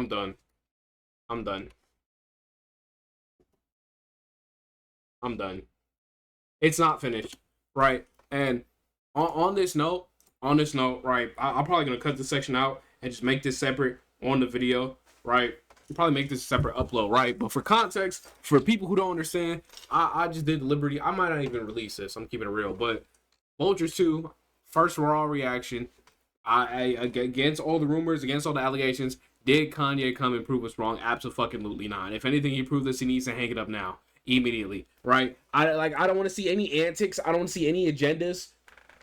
I'm done. I'm done. I'm done. It's not finished, right? And on this note, right, I'm probably gonna cut this section out and just make this separate on the video, right? Probably make this a separate upload, right? But for context, for people who don't understand, I just did Liberty. I might not even release this. I'm keeping it real, but Vultures 2, first raw reaction. I against all the rumors, against all the allegations, did Kanye come and prove us wrong? Absolutely not. If anything, he proved us he needs to hang it up now, immediately, right? I don't want to see any antics. I don't want to see any agendas.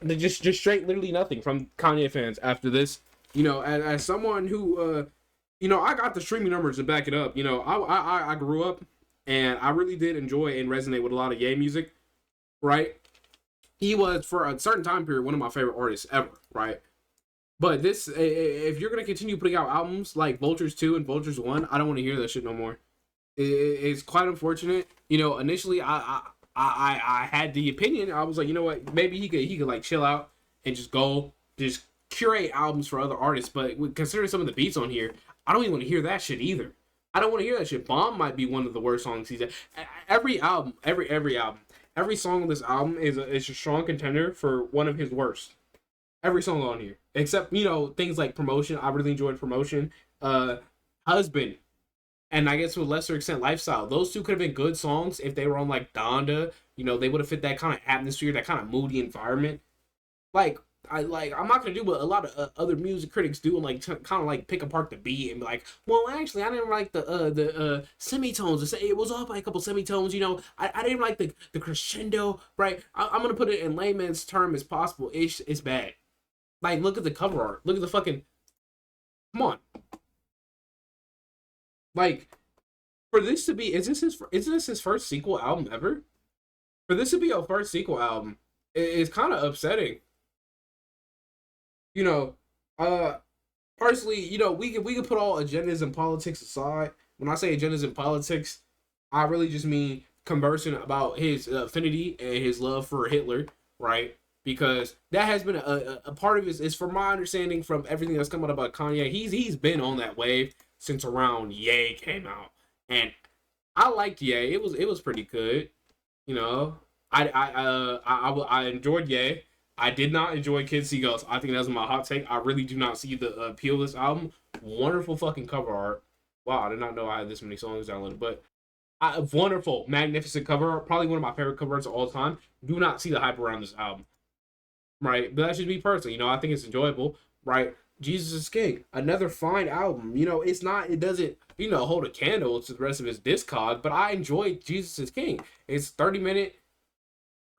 Just straight, literally nothing from Kanye fans after this. You know, as someone who, you know, I got the streaming numbers to back it up. You know, I grew up and I really did enjoy and resonate with a lot of Ye music, right? He was, for a certain time period, one of my favorite artists ever, right? But this, if you're gonna continue putting out albums like Vultures 2 and Vultures 1, I don't want to hear that shit no more. It's quite unfortunate. You know, initially I had the opinion. I was like, you know what, maybe he could like chill out and just curate albums for other artists. But considering some of the beats on here, I don't even want to hear that shit either. I don't want to hear that shit. Bomb might be one of the worst songs he's done. Every album, every song on this album is a strong contender for one of his worst. Every song on here, except, you know, things like Promotion. I really enjoyed Promotion. Husband, and I guess to a lesser extent Lifestyle. Those two could have been good songs if they were on like Donda. You know, they would have fit that kind of atmosphere, that kind of moody environment. Like I'm not gonna do what a lot of other music critics do and like kind of like pick apart the beat and be like, well, actually, I didn't like the semitones. It was off by a couple semitones. You know, I didn't like the crescendo. Right? I'm gonna put it in layman's term as possible. It's bad. Like, look at the cover art. Look at the fucking. Come on. Like, for this to be, is this his first sequel album ever? For this to be a first sequel album, it's kind of upsetting. You know, personally, you know, we could put all agendas and politics aside. When I say agendas and politics, I really just mean conversing about his affinity and his love for Hitler, right? Because that has been a part of his, is from my understanding from everything that's come out about Kanye, he's been on that wave since around Ye came out, and I liked Ye. It was pretty good, you know. I enjoyed Ye. I did not enjoy Kid Seagulls. I think that's my hot take. I really do not see the appeal of this album. Wonderful fucking cover art. Wow, I did not know I had this many songs downloaded, but wonderful, magnificent cover art. Probably one of my favorite cover arts of all time. Do not see the hype around this album. Right, but that should be personal. You know, I think it's enjoyable. Right, Jesus is King, another fine album. You know, it doesn't, you know, hold a candle to the rest of his discog, but I enjoyed Jesus is King. It's 30-minute,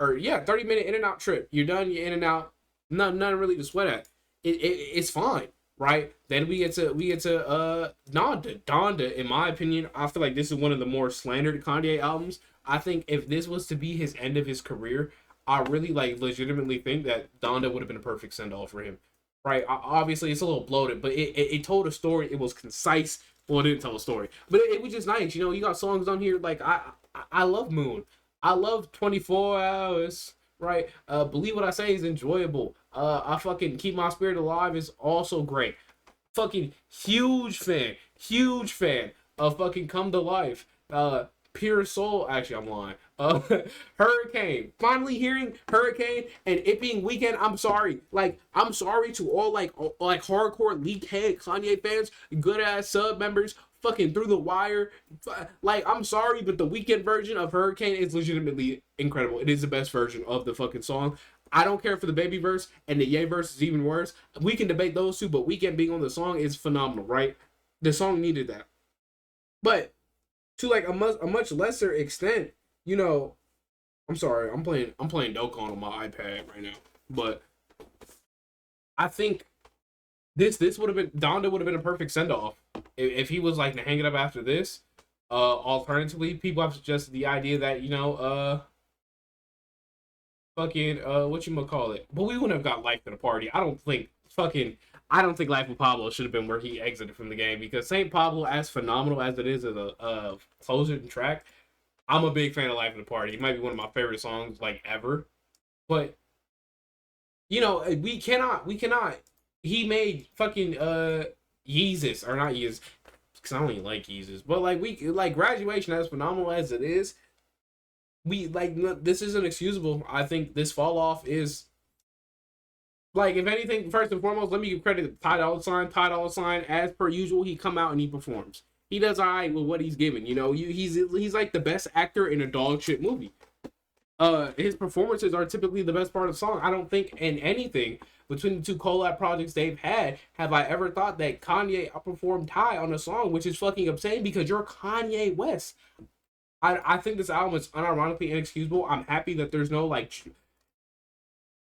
or yeah, 30-minute in and out trip. You're done, you're in and out. Nothing really to sweat at. It's fine, right? Then we get to Donda. Donda, in my opinion, I feel like this is one of the more slandered Kanye albums. I think if this was to be his end of his career, I really like legitimately think that Donda would have been a perfect send off for him, right? Obviously, it's a little bloated, but it told a story. It was concise. Well, it didn't tell a story, but it was just nice. You know, you got songs on here like I love Moon. I love 24 Hours. Right? Believe What I Say is enjoyable. I fucking Keep My Spirit Alive is also great. Fucking huge fan of fucking Come to Life. Pure Soul. Actually, I'm lying. Hurricane. Finally hearing Hurricane and it being Weekend. I'm sorry. Like, I'm sorry to all like hardcore leak head Kanye fans, good ass sub members, fucking Through the Wire. Like, I'm sorry, but the Weekend version of Hurricane is legitimately incredible. It is the best version of the fucking song. I don't care for the Baby verse, and the Ye verse is even worse. We can debate those two, but Weekend being on the song is phenomenal, right? The song needed that. But to like a much lesser extent, you know, I'm sorry, I'm playing Dokkan on my iPad right now, but I think this would have been, Donda would have been a perfect send off if he was like to hang it up after this. Alternatively, people have suggested the idea that, you know, fucking what you gonna call it, but we wouldn't have got Life in a Party. I don't think Life of Pablo should have been where he exited from the game, because Saint Pablo, as phenomenal as it is as a closer track, I'm a big fan of Life in a Party. It might be one of my favorite songs like ever. But you know, we cannot he made fucking Yeezus, or not Yeezus. because I don't even like Yeezus. But like Graduation, as phenomenal as it is, this isn't excusable. I think this fall off is like, if anything, first and foremost, let me give credit to Ty Dolla $ign. Ty Dolla $ign, as per usual, he come out and he performs. He does all right with what he's given. You know, he's like the best actor in a dog shit movie. His performances are typically the best part of the song. I don't think in anything between the two collab projects they've had have I ever thought that Kanye outperformed Ty on a song, which is fucking insane because you're Kanye West. I think this album is unironically inexcusable. I'm happy that there's no like.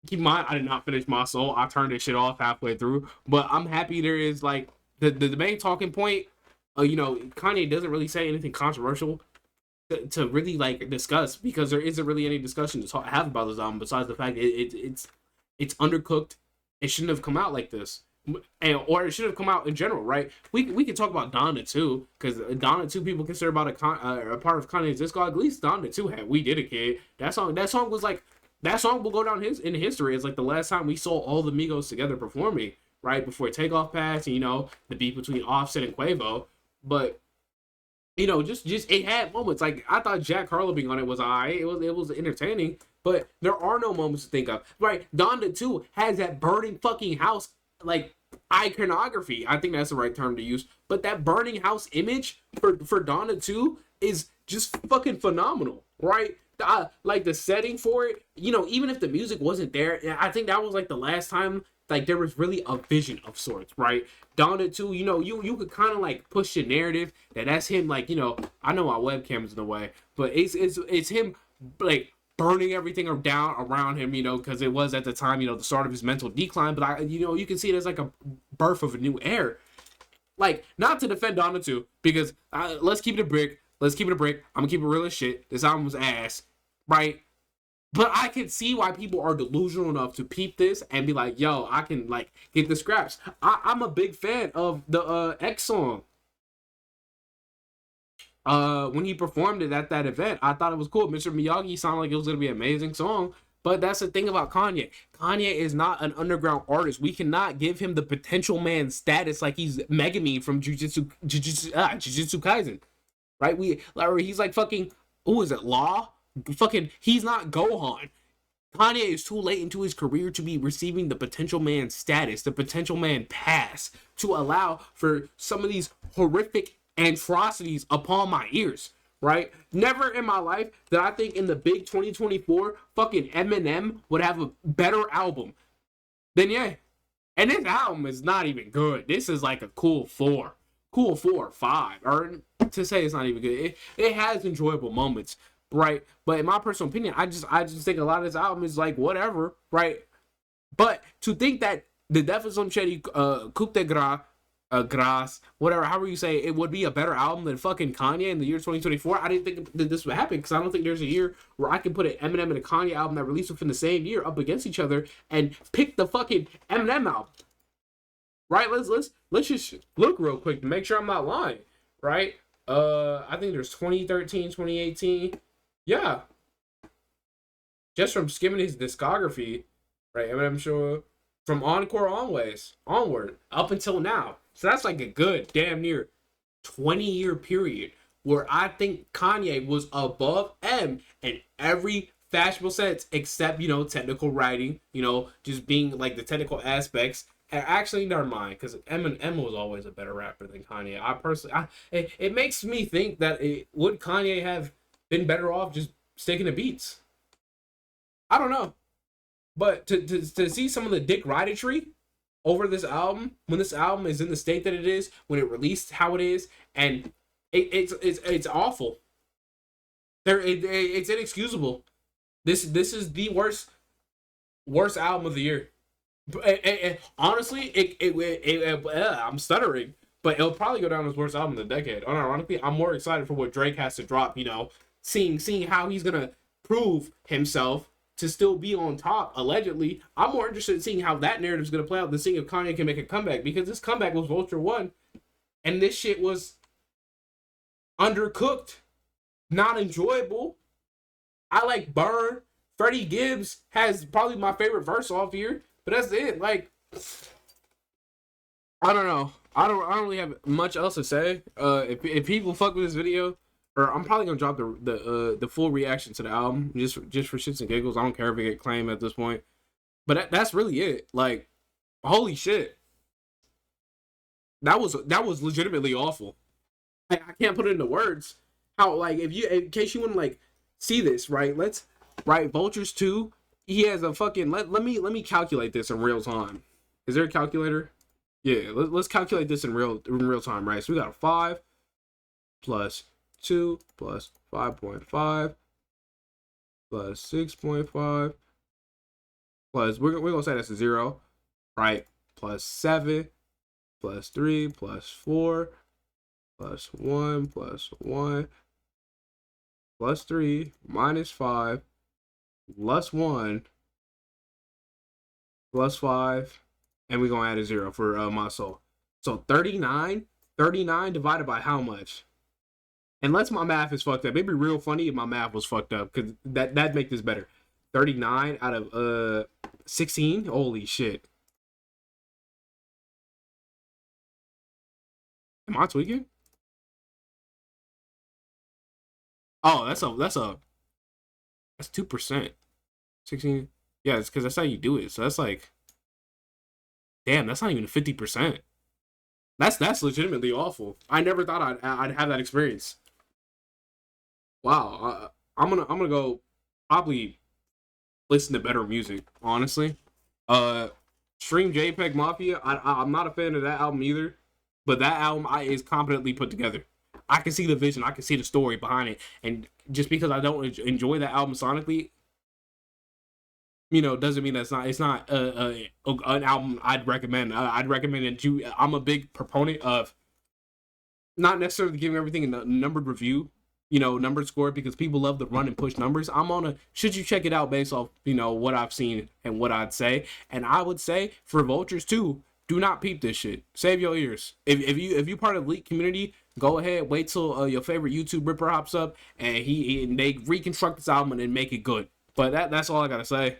Keep in mind, I did not finish My Soul. I turned this shit off halfway through. But I'm happy there is like the main talking point. You know, Kanye doesn't really say anything controversial to really like discuss, because there isn't really any discussion to have about this album besides the fact it's undercooked. It shouldn't have come out like this, or it should have come out in general, right? We could talk about Donda too, because Donda 2 people consider about a part of Kanye's discography. At least Donda 2 had We Did It Kid. That song was like, that song will go down in history as like the last time we saw all the Migos together performing, right before Takeoff passed, and you know, the beef between Offset and Quavo. But you know, just it had moments. Like, I thought Jack Harlow being on it was alright. It was entertaining, but there are no moments to think of. Right, Donda 2 has that burning fucking house like iconography. I think that's the right term to use. But that burning house image for Donda 2 is just fucking phenomenal, right? Like the setting for it, you know, even if the music wasn't there, I think that was like the last time like there was really a vision of sorts, right? Donda 2, you know, you could kind of like push the narrative that's him, like, you know, I know my webcam is in the way, but it's him like burning everything down around him, you know, because it was at the time, you know, the start of his mental decline. But you know, you can see it as like a birth of a new era. Like, not to defend Donda 2, because let's keep it a brick. I'm gonna keep it real as shit. This album was ass, right? But I can see why people are delusional enough to peep this and be like, yo, I can like get the scraps. I'm a big fan of the X song. When he performed it at that event, I thought it was cool. Mr. Miyagi sounded like it was gonna be an amazing song. But that's the thing about Kanye. Kanye is not an underground artist. We cannot give him the potential man status like he's Megami from Jujutsu Kaisen. Right? He's like fucking, who is it, Law? Fucking, he's not Gohan. Kanye is too late into his career to be receiving the potential man status, the potential man pass, to allow for some of these horrific atrocities upon my ears, right? Never in my life did I think in the big 2024 fucking Eminem would have a better album than Ye. And this album is not even good. This is like a cool 4 or 5, or to say it's not even good. It has enjoyable moments, right? But in my personal opinion, I just think a lot of this album is like whatever, right? But to think that the Def Slim Shady Coup de Grace, whatever, however you say it, would be a better album than fucking Kanye in the year 2024, I didn't think that this would happen, because I don't think there's a year where I can put an Eminem and a Kanye album that released within the same year up against each other and pick the fucking Eminem album. Right? Let's just look real quick to make sure I'm not lying, right? I think there's 2013, 2018. Yeah. Just from skimming his discography, right? I'm sure from Encore onward, up until now. So that's like a good damn near 20-year period where I think Kanye was above M in every fashionable sense, except, you know, technical writing, you know, just being like the technical aspects. And actually, never mind, because Eminem was always a better rapper than Kanye. It makes me think that would Kanye have been better off just sticking to beats? I don't know. But to see some of the dick ridertree over this album, when this album is in the state that it is, when it released how it is, and it's awful. It's inexcusable. This is the worst album of the year. Honestly, I'm stuttering, but it'll probably go down as worst album of the decade. Unironically, I'm more excited for what Drake has to drop. You know, seeing how he's gonna prove himself to still be on top. Allegedly, I'm more interested in seeing how that narrative is gonna play out than seeing if Kanye can make a comeback, because this comeback was Vulture 1, and this shit was undercooked, not enjoyable. I like Burn. Freddie Gibbs has probably my favorite verse off here. But that's it. Like, I don't know. I don't really have much else to say. If people fuck with this video, or I'm probably gonna drop the full reaction to the album just for shits and giggles. I don't care if it get claimed at this point. But that's really it. Like, holy shit, that was legitimately awful. I can't put it into words. How, like, if you, in case you want to like see this, right? Let's right Vultures 2. He has a fucking let me calculate this in real time. Is there a calculator? Yeah, let's calculate this in real time, right? So we got a 5 plus 2 plus 5.5 plus 6.5 plus we're gonna say that's a 0, right? Plus 7 plus 3 plus 4 plus 1 plus 1 plus 3 minus 5 plus 1 plus 5, and we're gonna add a 0 for my soul. So 39 divided by how much? Unless my math is fucked up. It'd be real funny if my math was fucked up, because that'd make this better. 39 out of 16. Holy shit. Am I tweaking? Oh, that's 2%. 16. Yeah, it's because that's how you do it. So that's like, damn, that's not even 50%. That's legitimately awful. I never thought I'd have that experience. Wow. I'm gonna go probably listen to better music, honestly. Uh, Stream JPEG Mafia. I'm not a fan of that album either, but that album is competently put together. I can see the vision, I can see the story behind it, and just because I don't enjoy that album sonically, doesn't mean that's not. It's not an album I'd recommend. I'd recommend it to. I'm a big proponent of not necessarily giving everything a numbered review, numbered score, because people love to run and push numbers. I'm on a should you check it out based off what I've seen and what I'd say, and I would say for Vultures 2, do not peep this shit. Save your ears. If you part of the leak community, go ahead, wait till your favorite YouTube ripper hops up and they reconstruct this album and then make it good. But that's all I gotta say.